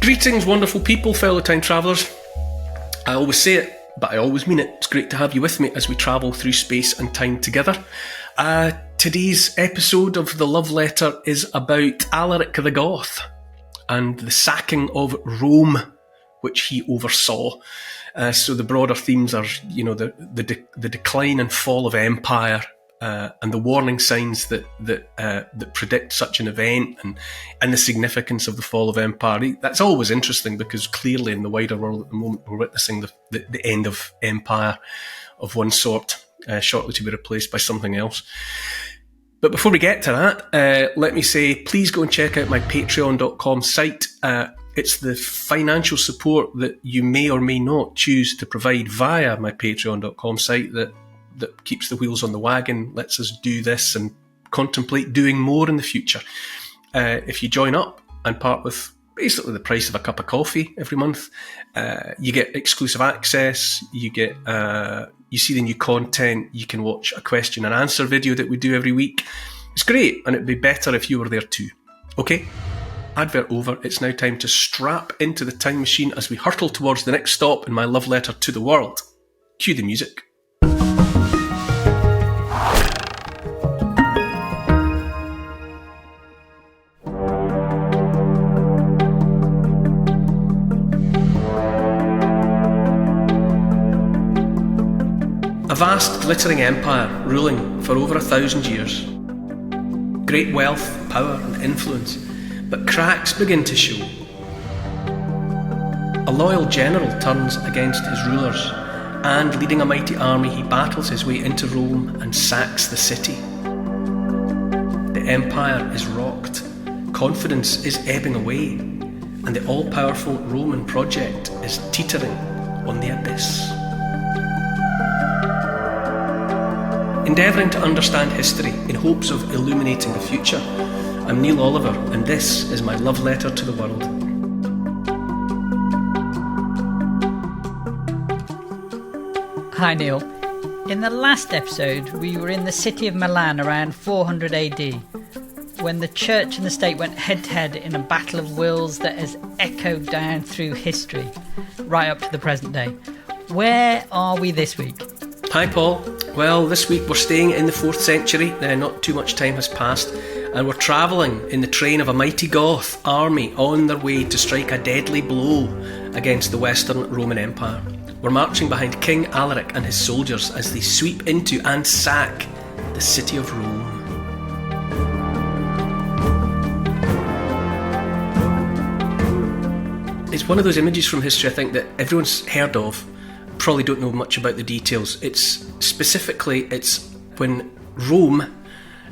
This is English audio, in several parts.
Greetings, wonderful people, fellow time travellers. I always say it, but I always mean it. It's great to have you with me as we travel through space and time together. Today's episode of The Love Letter is about Alaric the Goth and the sacking of Rome, which he oversaw. So the broader themes are, the decline and fall of empire, and the warning signs that predict such an event, and the significance of the fall of empire. That's always interesting because clearly in the wider world at the moment we're witnessing the end of empire of one sort, shortly to be replaced by something else. But before we get to that, let me say, please go and check out my patreon.com site. It's the financial support that you may or may not choose to provide via my patreon.com site that keeps the wheels on the wagon, lets us do this and contemplate doing more in the future. If you join up and part with basically the price of a cup of coffee every month, you get exclusive access, you see the new content, you can watch a question and answer video that we do every week. It's great, and it'd be better if you were there too. Okay, advert over. It's now time to strap into the time machine as we hurtle towards the next stop in my love letter to the world. Cue the music. A vast, glittering empire ruling for over 1,000 years. Great wealth, power and influence, but cracks begin to show. A loyal general turns against his rulers, and leading a mighty army he battles his way into Rome and sacks the city. The empire is rocked, confidence is ebbing away, and the all-powerful Roman project is teetering on the abyss. Endeavouring to understand history in hopes of illuminating the future, I'm Neil Oliver, and this is my love letter to the world. Hi Neil. In the last episode, we were in the city of Milan around 400 AD, when the church and the state went head-to-head in a battle of wills that has echoed down through history, right up to the present day. Where are we this week? Hi Paul. Well, this week we're staying in the 4th century, not too much time has passed, and we're travelling in the train of a mighty Goth army on their way to strike a deadly blow against the Western Roman Empire. We're marching behind King Alaric and his soldiers as they sweep into and sack the city of Rome. It's one of those images from history I think that everyone's heard of, probably don't know much about the details. It's when Rome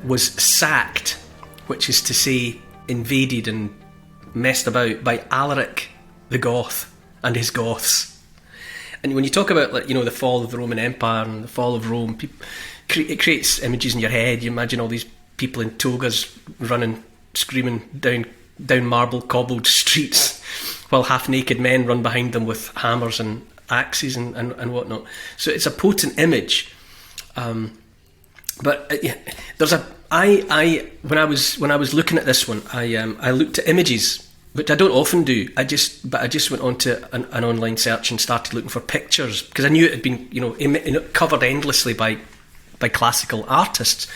was sacked, which is to say invaded and messed about by Alaric the Goth and his Goths. And when you talk about the fall of the Roman Empire and the fall of Rome, it creates images in your head. You imagine all these people in togas running, screaming down marble cobbled streets, while half-naked men run behind them with hammers and axes and whatnot. So it's a potent image. When I was looking at this one, I looked at images, which I don't often do. I just went on to an online search and started looking for pictures because I knew it had been covered endlessly by classical artists.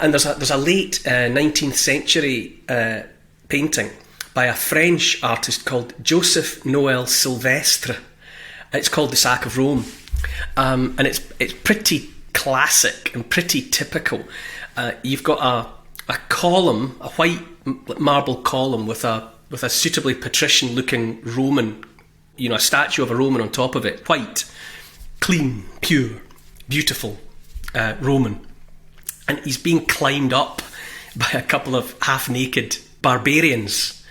And there's a late 19th century painting by a French artist called Joseph Noel Silvestre. It's called The Sack of Rome, and it's pretty classic and pretty typical. You've got a column, a white marble column with a suitably patrician-looking Roman, a statue of a Roman on top of it, white, clean, pure, beautiful Roman, and he's being climbed up by a couple of half-naked barbarians,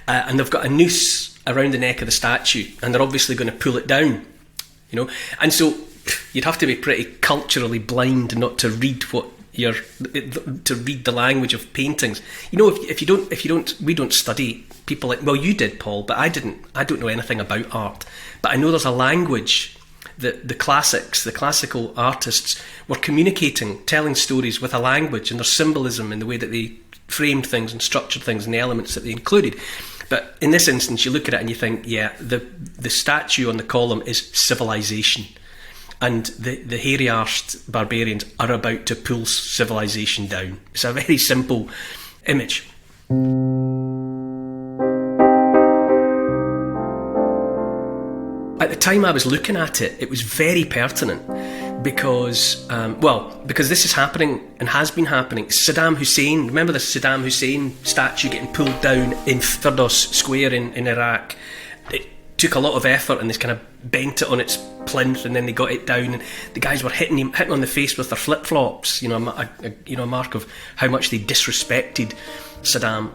and they've got a noose around the neck of the statue, and they're obviously going to pull it down, and so you'd have to be pretty culturally blind not to read the language of paintings. We don't study people like, well, you did, Paul, but I don't know anything about art, but I know there's a language that the classical artists were communicating, telling stories with a language, and there's symbolism in the way that they framed things and structured things and the elements that they included. But in this instance, you look at it and you think, yeah, the statue on the column is civilization. And the hairy-arsed barbarians are about to pull civilization down. It's a very simple image. At the time I was looking at it, it was very pertinent because this is happening and has been happening. Saddam Hussein, remember the Saddam Hussein statue getting pulled down in Firdos Square in Iraq? It took a lot of effort and they kind of bent it on its plinth and then they got it down and the guys were hitting on the face with their flip-flops, a mark of how much they disrespected Saddam.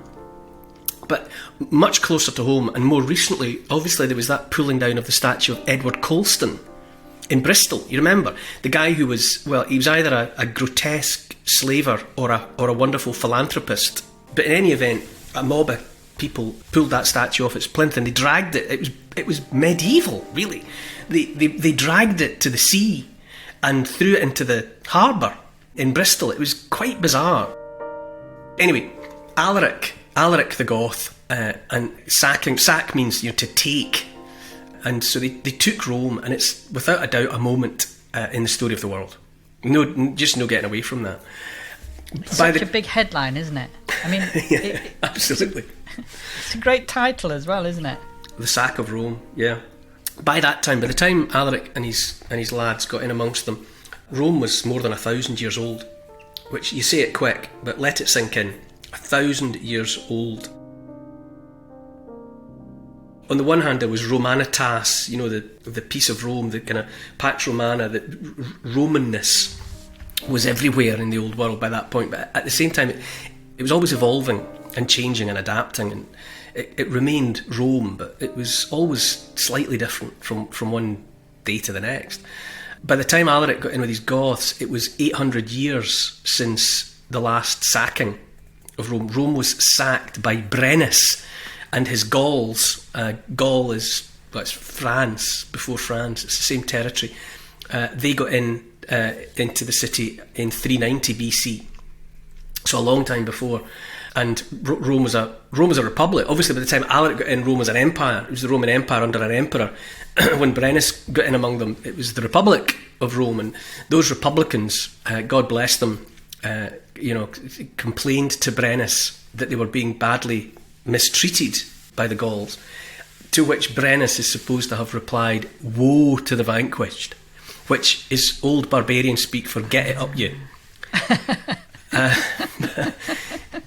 But much closer to home, and more recently, obviously there was that pulling down of the statue of Edward Colston in Bristol. You remember? The guy who was, he was either a grotesque slaver or a wonderful philanthropist. But in any event, a mob of people pulled that statue off its plinth and they dragged it. It was medieval, really. They dragged it to the sea and threw it into the harbour in Bristol. It was quite bizarre. Anyway, Alaric the Goth, and sack means to take, and so they took Rome, and it's without a doubt a moment in the story of the world. No getting away from that. It's such a big headline, isn't it? I mean, yeah, absolutely. It's a great title as well, isn't it? The sack of Rome. Yeah. By the time Alaric and his lads got in amongst them, Rome was more than 1,000 years old. Which you say it quick, but let it sink in. 1,000 years old. On the one hand, there was Romanitas, the piece of Rome, the kind of Pax Romana, the Romanness was everywhere in the old world by that point. But at the same time, it was always evolving and changing and adapting, and it remained Rome, but it was always slightly different from one day to the next. By the time Alaric got in with his Goths, it was 800 years since the last sacking of Rome. Rome was sacked by Brennus and his Gauls. Gaul is it's France, before France. It's the same territory. They got into the city in 390 BC, so a long time before. And Rome was a republic. Obviously, by the time Alaric got in, Rome was an empire. It was the Roman Empire under an emperor. When Brennus got in among them, it was the Republic of Rome, and those republicans, God bless them, complained to Brennus that they were being badly mistreated by the Gauls, to which Brennus is supposed to have replied, "Woe to the vanquished," which is old barbarian speak for "get it up you."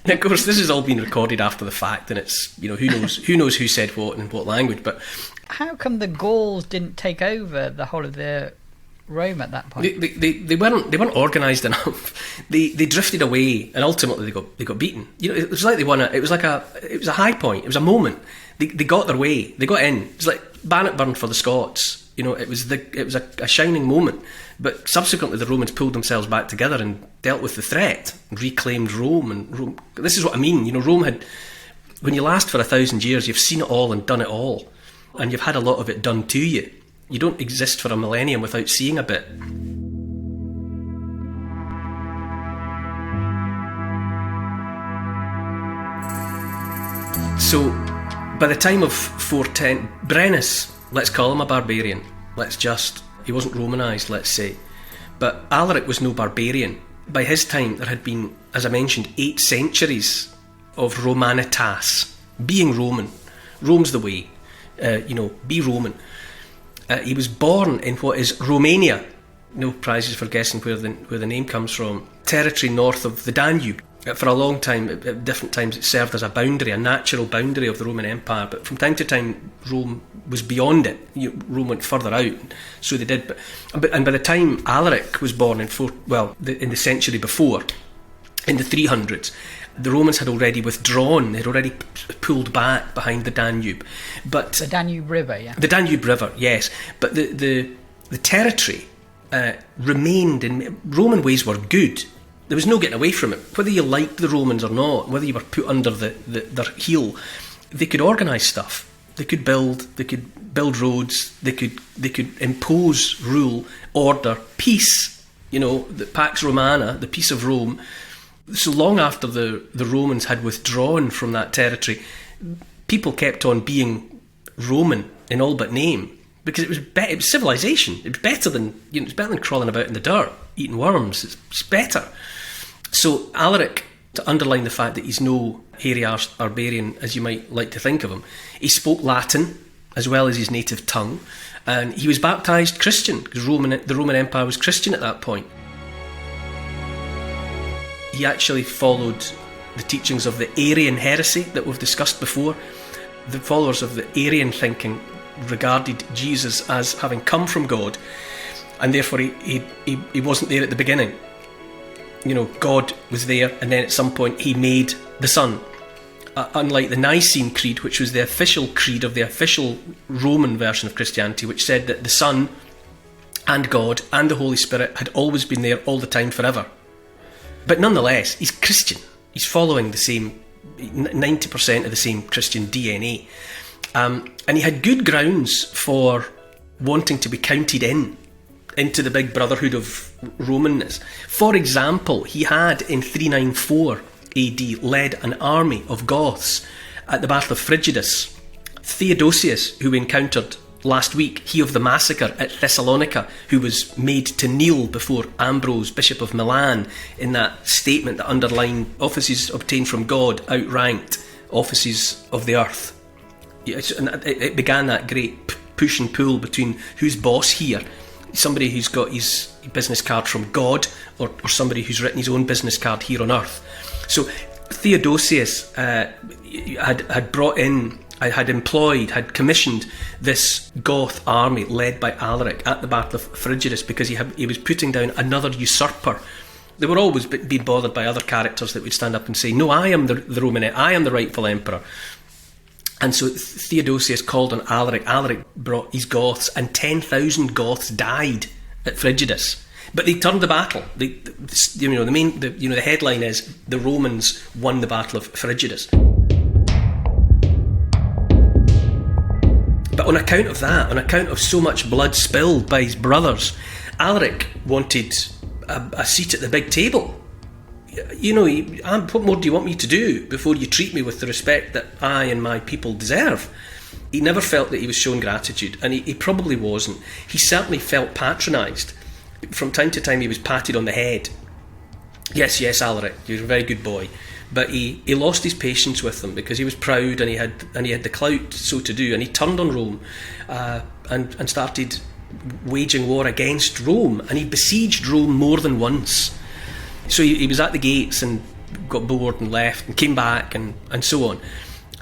Of course, this has all been recorded after the fact, and it's who knows who said what and in what language. But how come the Gauls didn't take over the whole of the Rome at that point? They weren't organised enough. They drifted away, and ultimately they got beaten. It was like they won it was a high point. It was a moment. They got their way. They got in. It was like Bannockburn for the Scots. It was a shining moment. But subsequently, the Romans pulled themselves back together and dealt with the threat, and reclaimed Rome. And Rome. This is what I mean. Rome had, when you last for 1,000 years, you've seen it all and done it all, and you've had a lot of it done to you. You don't exist for a millennium without seeing a bit. So, by the time of 410, Brennus, let's call him a barbarian. He wasn't Romanised, let's say. But Alaric was no barbarian. By his time, there had been, as I mentioned, 8 centuries of Romanitas. Being Roman. Rome's the way. Be Roman. He was born in what is Romania. No prizes for guessing where the name comes from. Territory north of the Danube. For a long time, at different times, it served as a natural boundary of the Roman Empire. But from time to time, Rome was beyond it. Rome went further out, so they did. And by the time Alaric was born in the century before, in the 300s, the Romans had already withdrawn. They'd already pulled back behind the Danube. But the Danube River, yeah. The Danube River, yes. But the territory remained in. Roman ways were good. There was no getting away from it. Whether you liked the Romans or not, whether you were put under their heel, they could organise stuff. They could build roads. They could impose rule, order, peace. The Pax Romana, the peace of Rome. So long after the Romans had withdrawn from that territory, people kept on being Roman in all but name because it was civilization. It was better than it's better than crawling about in the dirt eating worms. It's better. So Alaric, to underline the fact that he's no hairy-arsed barbarian as you might like to think of him, he spoke Latin as well as his native tongue, and he was baptised Christian because the Roman Empire was Christian at that point. He actually followed the teachings of the Arian heresy that we've discussed before. The followers of the Arian thinking regarded Jesus as having come from God, and therefore he wasn't there at the beginning. God was there, and then at some point he made the Son. Unlike the Nicene Creed, which was the official creed of the official Roman version of Christianity, which said that the Son and God and the Holy Spirit had always been there all the time forever. But nonetheless, he's Christian. He's following the same 90% of the same Christian DNA. And he had good grounds for wanting to be counted into the big brotherhood of Romanness. For example, he had in 394 AD led an army of Goths at the Battle of Frigidus. Theodosius, who we encountered last week, he of the massacre at Thessalonica, who was made to kneel before Ambrose, Bishop of Milan, in that statement that underlined offices obtained from God outranked offices of the earth. It began that great push and pull between who's boss here, somebody who's got his business card from God or somebody who's written his own business card here on earth. So Theodosius had brought in, had commissioned this Goth army led by Alaric at the Battle of Frigidus because he was putting down another usurper. They were always being bothered by other characters that would stand up and say, no, I am the Roman, I am the rightful emperor. And so Theodosius called on Alaric. Alaric brought his Goths, and 10,000 Goths died at Frigidus. But they turned the battle. The headline is the Romans won the Battle of Frigidus. But on account of that, on account of so much blood spilled by his brothers, Alaric wanted a seat at the big table. What more do you want me to do before you treat me with the respect that I and my people deserve? He never felt that he was shown gratitude, and he probably wasn't. He certainly felt patronised. From time to time he was patted on the head. Yes, Alaric, you're a very good boy. But he lost his patience with them because he was proud and he had the clout so to do, and he turned on Rome and started waging war against Rome, and he besieged Rome more than once. So he was at the gates and got bored and left and came back and so on.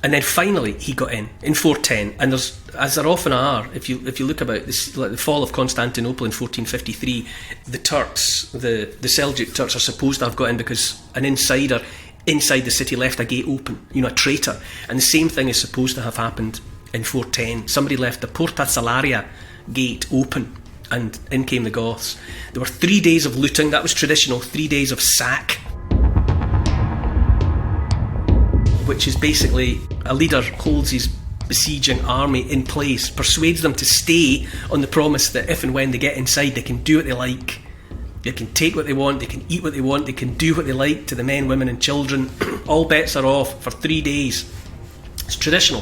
And then finally he got in 410, and there's, as there often are, if you look about this, like the fall of Constantinople in 1453, the Turks, the Seljuk Turks, are supposed to have got in because an insider inside the city left a gate open, a traitor. And the same thing is supposed to have happened in 410. Somebody left the Porta Salaria gate open, and in came the Goths. There were 3 days of looting, that was traditional, 3 days of sack, which is basically a leader holds his besieging army in place, persuades them to stay on the promise that if and when they get inside they can do what they like. They can take what they want, they can eat what they want, they can do what they like to the men, women and children. All bets are off for 3 days. It's traditional.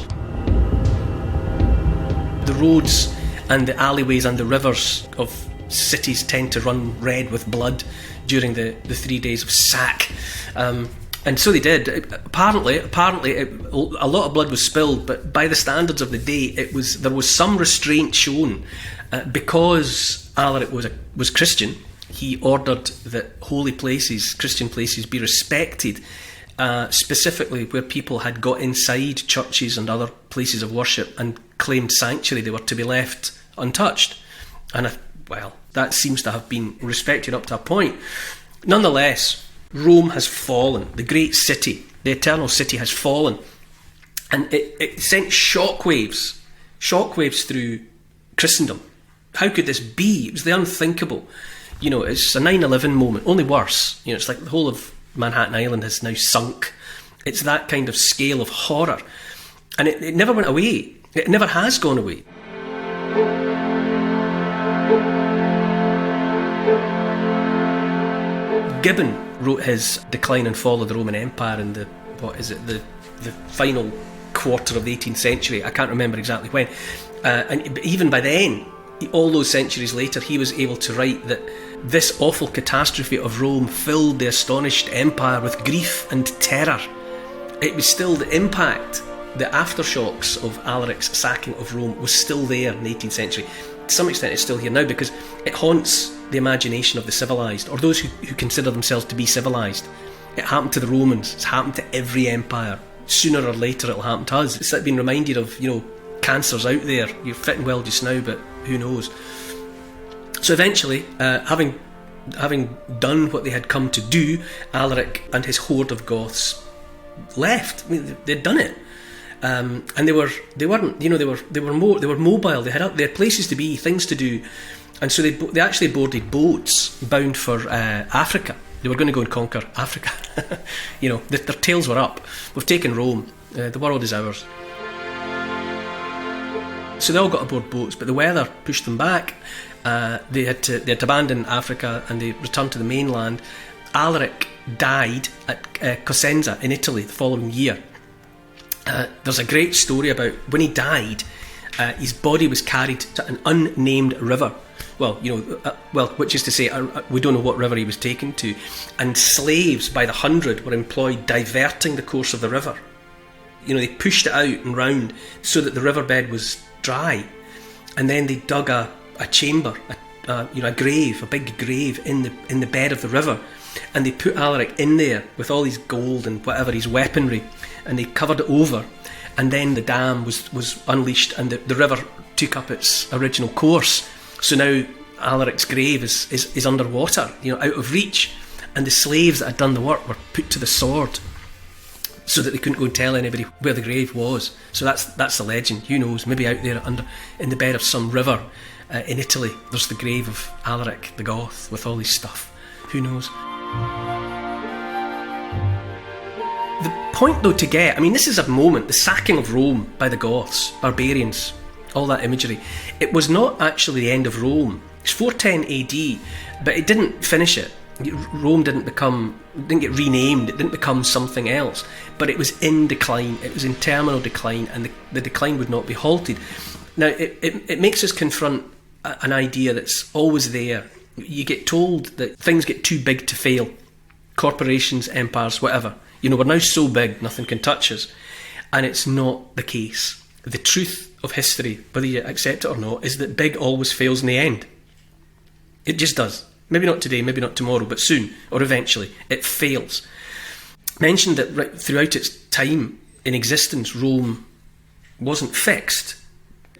The roads and the alleyways and the rivers of cities tend to run red with blood during the 3 days of sack. And so they did. Apparently, a lot of blood was spilled, but by the standards of the day, there was some restraint shown because Alaric was Christian. He ordered that holy places, Christian places, be respected, specifically where people had got inside churches and other places of worship and claimed sanctuary. They were to be left untouched. And that seems to have been respected up to a point. Nonetheless, Rome has fallen. The great city, the eternal city, has fallen, and it sent shockwaves through Christendom. How could this be? It was the unthinkable. It's a 9/11 moment, only worse. It's like the whole of Manhattan Island has now sunk. It's that kind of scale of horror, and it never went away. It never has gone away. Gibbon wrote his Decline and Fall of the Roman Empire in the final quarter of the 18th century. I can't remember exactly when. But even by then, all those centuries later, he was able to write that this awful catastrophe of Rome filled the astonished empire with grief and terror. It was still the impact, the aftershocks of Alaric's sacking of Rome was still there in the 18th century. To some extent it's still here now because it haunts the imagination of the civilised, or those who consider themselves to be civilised. It happened to the Romans, it's happened to every empire. Sooner or later it'll happen to us. It's like being reminded of, cancers out there. You're fitting well just now, but who knows. So eventually, having done what they had come to do, Alaric and his horde of Goths left. I mean, they'd done it. And they were mobile. They had places to be, things to do, and so they actually boarded boats bound for Africa. They were going to go and conquer Africa. Their tails were up. We've taken Rome. The world is ours. So they all got aboard boats, but the weather pushed them back. They had to abandon Africa and they returned to the mainland. Alaric died at Cosenza in Italy the following year. There's a great story about when he died. His body was carried to an unnamed river. Which is to say, we don't know what river he was taken to. And slaves by the hundred were employed diverting the course of the river. They pushed it out and round so that the riverbed was dry. And then they dug a chamber, a grave, a big grave in the bed of the river. And they put Alaric in there with all his gold and whatever, his weaponry. And they covered it over. And then the dam was unleashed and the river took up its original course. So now Alaric's grave is underwater, out of reach, and the slaves that had done the work were put to the sword so that they couldn't go and tell anybody where the grave was. So that's the legend. Who knows? Maybe out there in the bed of some river in Italy, there's the grave of Alaric the Goth with all his stuff. Who knows? The point though to get, this is a moment, the sacking of Rome by the Goths, barbarians, all that imagery. It was not actually the end of Rome. It's 410 AD, but it didn't finish it. Rome didn't get renamed, it didn't become something else, but it was in decline, it was in terminal decline, and the decline would not be halted. Now, it makes us confront an idea that's always there. You get told that things get too big to fail. Corporations, empires, whatever. We're now so big, nothing can touch us. And it's not the case. The truth of history, whether you accept it or not, is that big always fails in the end. It just does. Maybe not today, maybe not tomorrow, but soon, or eventually, it fails. Mentioned that right throughout its time in existence, Rome wasn't fixed.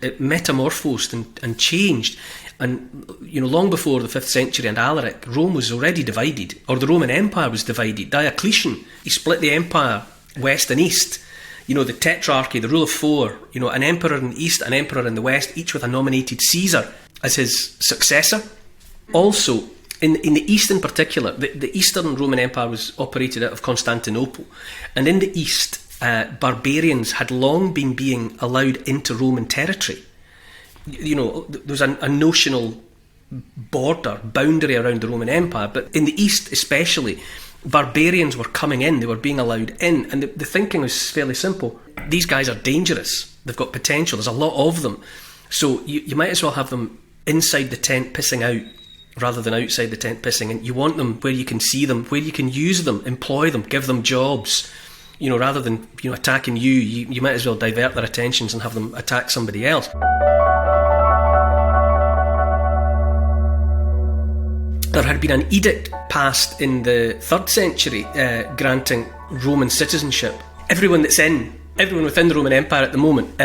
It metamorphosed and changed. And, long before the 5th century and Alaric, Rome was already divided, or the Roman Empire was divided. Diocletian, he split the empire west and east. The tetrarchy, the rule of four, an emperor in the east, an emperor in the west, each with a nominated Caesar as his successor. Also, in the east in particular, the Eastern Roman Empire was operated out of Constantinople. And in the east, barbarians had long been being allowed into Roman territory. There was a notional boundary around the Roman Empire, but in the east especially, barbarians were coming in, they were being allowed in, and the thinking was fairly simple. These guys are dangerous, they've got potential, there's a lot of them, so you might as well have them inside the tent pissing out rather than outside the tent pissing, and you want them where you can see them, where you can use them, employ them, give them jobs. Rather than attacking you might as well divert their attentions and have them attack somebody else. There had been an edict passed in the 3rd century granting Roman citizenship. Everyone within the Roman Empire at the moment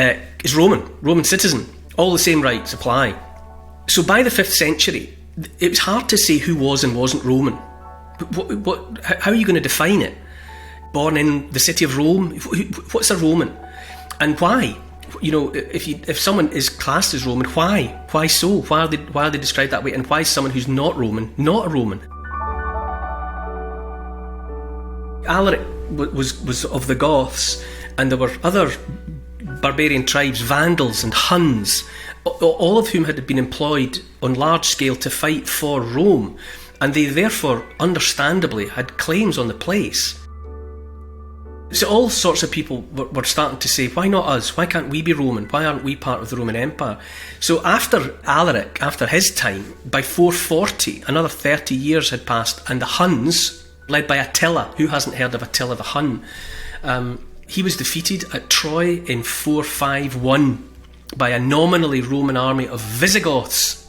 is Roman citizen. All the same rights apply. So by the 5th century, it was hard to say who was and wasn't Roman. How are you going to define it? Born in the city of Rome, what's a Roman? And why? If someone is classed as Roman, why? Why so? Why are they described that way? And why is someone who's not Roman not a Roman? Alaric was of the Goths, and there were other barbarian tribes, Vandals and Huns, all of whom had been employed on large scale to fight for Rome, and they therefore, understandably, had claims on the place. So all sorts of people were starting to say, why not us? Why can't we be Roman? Why aren't we part of the Roman Empire? So after Alaric, after his time, by 440, another 30 years had passed, and the Huns, led by Attila, who hasn't heard of Attila the Hun, he was defeated at Troy in 451 by a nominally Roman army of Visigoths,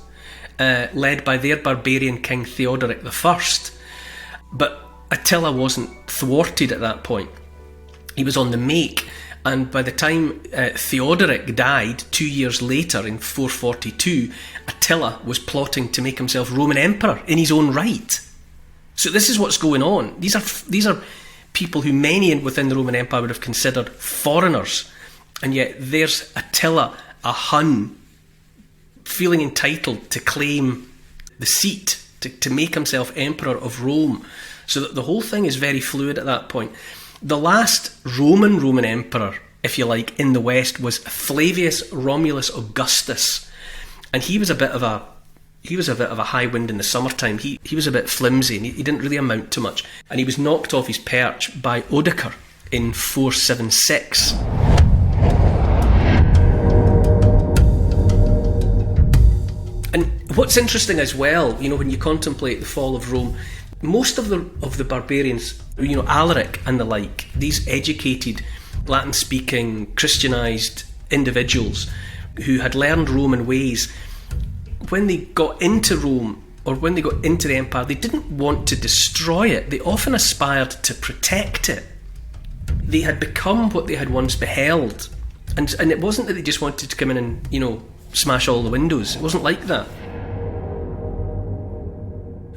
led by their barbarian king Theodoric I. But Attila wasn't thwarted at that point. He was on the make, and by the time Theodoric died 2 years later in 442, Attila was plotting to make himself Roman emperor in his own right. So this is what's going on. These are people who many within the Roman Empire would have considered foreigners, and yet there's Attila, a Hun, feeling entitled to claim the seat, to make himself emperor of Rome. So that the whole thing is very fluid at that point. The last Roman emperor, if you like, in the West was Flavius Romulus Augustus, and he was a bit of a high wind in the summertime. He was a bit flimsy, and he didn't really amount to much, and he was knocked off his perch by Odoacer in 476. And what's interesting as well, when you contemplate the fall of Rome, most of the barbarians, Alaric and the like, these educated, Latin-speaking, Christianised individuals who had learned Roman ways, when they got into Rome, or when they got into the empire, they didn't want to destroy it. They often aspired to protect it. They had become what they had once beheld. And it wasn't that they just wanted to come in and, smash all the windows. It wasn't like that.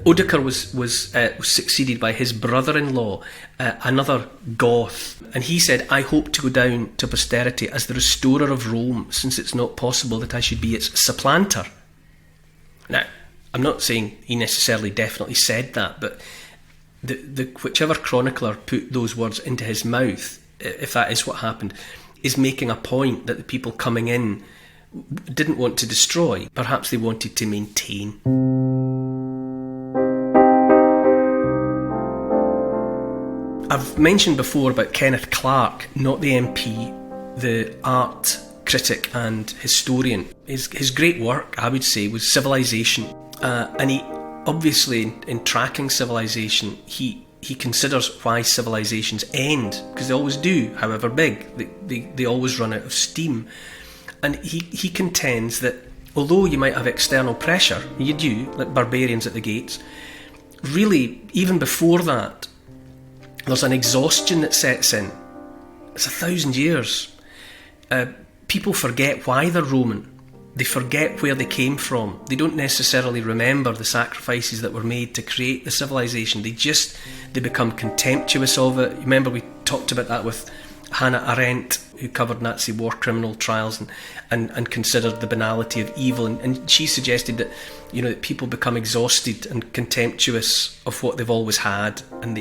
Odoacer was succeeded by his brother-in-law, another Goth, and he said, I hope to go down to posterity as the restorer of Rome, since it's not possible that I should be its supplanter. Now, I'm not saying he necessarily definitely said that, but the whichever chronicler put those words into his mouth, if that is what happened, is making a point that the people coming in didn't want to destroy. Perhaps they wanted to maintain. I've mentioned before about Kenneth Clarke, not the MP, the art critic and historian. His great work, I would say, was Civilization. And he, obviously, in tracking civilization, he considers why civilizations end, because they always do, however big. They always run out of steam. And he contends that although you might have external pressure, you do, like barbarians at the gates, really, even before that, there's an exhaustion that sets in. It's 1,000 years. People forget why they're Roman. They forget where they came from. They don't necessarily remember the sacrifices that were made to create the civilization. They become contemptuous of it. Remember, we talked about that with Hannah Arendt, who covered Nazi war criminal trials and considered the banality of evil. And she suggested that, that people become exhausted and contemptuous of what they've always had, and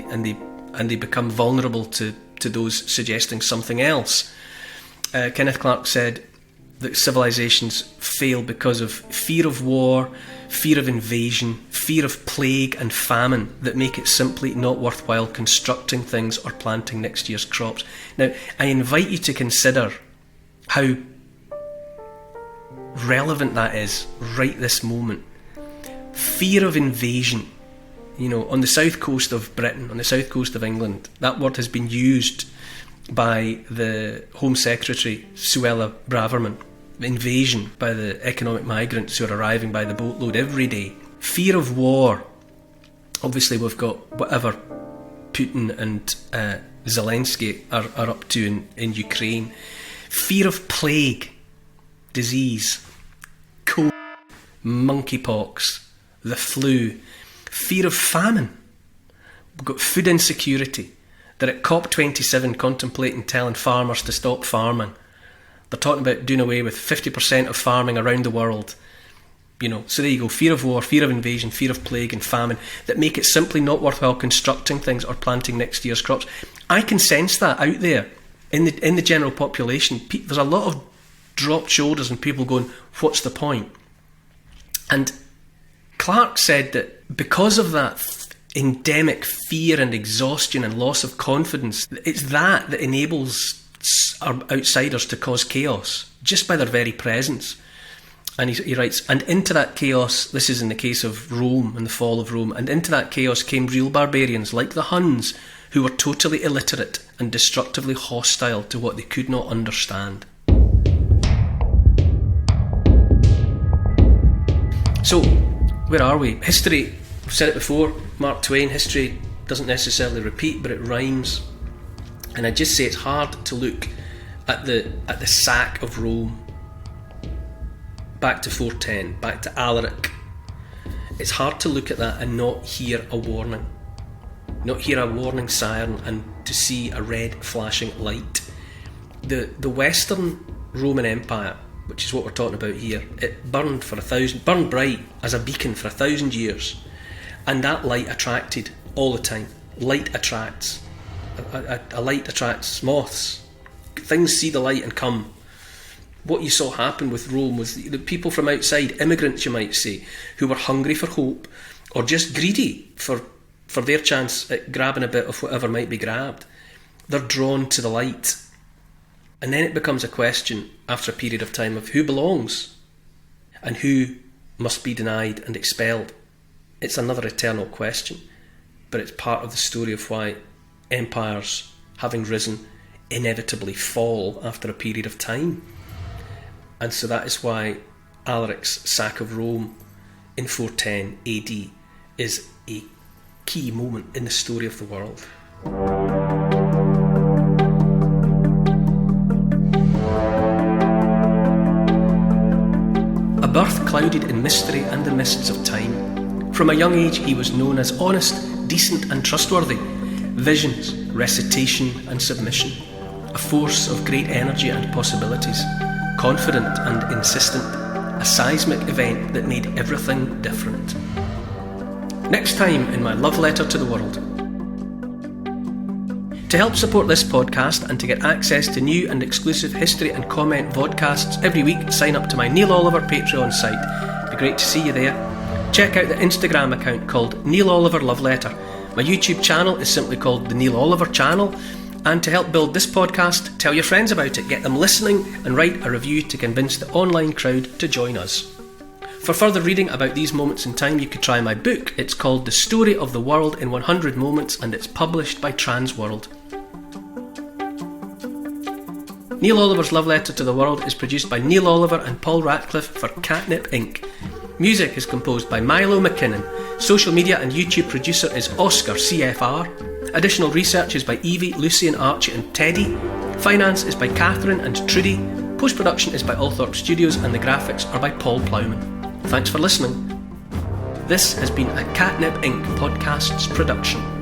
they become vulnerable to those suggesting something else. Kenneth Clarke said that civilizations fail because of fear of war, fear of invasion, fear of plague and famine that make it simply not worthwhile constructing things or planting next year's crops. Now, I invite you to consider how relevant that is right this moment. Fear of invasion. On the south coast of Britain, on the south coast of England, that word has been used by the Home Secretary, Suella Braverman. Invasion by the economic migrants who are arriving by the boatload every day. Fear of war. Obviously, we've got whatever Putin and Zelensky are up to in Ukraine. Fear of plague, disease, cold, monkeypox, the flu. Fear of famine. We've got food insecurity. They're at COP27 contemplating telling farmers to stop farming. They're talking about doing away with 50% of farming around the world. So there you go. Fear of war, fear of invasion, fear of plague and famine that make it simply not worthwhile constructing things or planting next year's crops. I can sense that out there in the general population. There's a lot of dropped shoulders and people going, what's the point? And Clarke said that because of that endemic fear and exhaustion and loss of confidence. It's that enables our outsiders to cause chaos just by their very presence. And he writes, and into that chaos, this is in the case of Rome and the fall of Rome, and into that chaos came real barbarians like the Huns, who were totally illiterate and destructively hostile to what they could not understand. So, where are we? History, I've said it before, Mark Twain, history doesn't necessarily repeat, but it rhymes. And I just say it's hard to look at the sack of Rome, back to 410, back to Alaric. It's hard to look at that and not hear a warning. Not hear a warning siren and to see a red flashing light. The Western Roman Empire, which is what we're talking about here, it burned bright as a beacon for 1,000 years. And that light attracted all the time. Light attracts. A light attracts moths. Things see the light and come. What you saw happen with Rome was the people from outside, immigrants you might say, who were hungry for hope or just greedy for their chance at grabbing a bit of whatever might be grabbed. They're drawn to the light. And then it becomes a question, after a period of time, of who belongs and who must be denied and expelled. It's another eternal question, but it's part of the story of why empires, having risen, inevitably fall after a period of time. And so that is why Alaric's sack of Rome in 410 AD is a key moment in the story of the world. A birth clouded in mystery and the mists of time. From a young age he was known as honest, decent and trustworthy. Visions, recitation and submission. A force of great energy and possibilities. Confident and insistent. A seismic event that made everything different. Next time in my love letter to the world. To help support this podcast and to get access to new and exclusive history and comment vodcasts every week, sign up to my Neil Oliver Patreon site. It'd be great to see you there. Check out the Instagram account called Neil Oliver Love Letter. My YouTube channel is simply called the Neil Oliver Channel. And to help build this podcast, tell your friends about it, get them listening and write a review to convince the online crowd to join us. For further reading about these moments in time, you could try my book. It's called The Story of the World in 100 Moments and it's published by Transworld. Neil Oliver's Love Letter to the World is produced by Neil Oliver and Paul Ratcliffe for Catnip Inc. Music is composed by Milo McKinnon. Social media and YouTube producer is Oscar CFR. Additional research is by Evie, Lucian, Archie and Teddy. Finance is by Catherine and Trudy. Post-production is by Althorpe Studios and the graphics are by Paul Plowman. Thanks for listening. This has been a Catnip Inc. Podcasts production.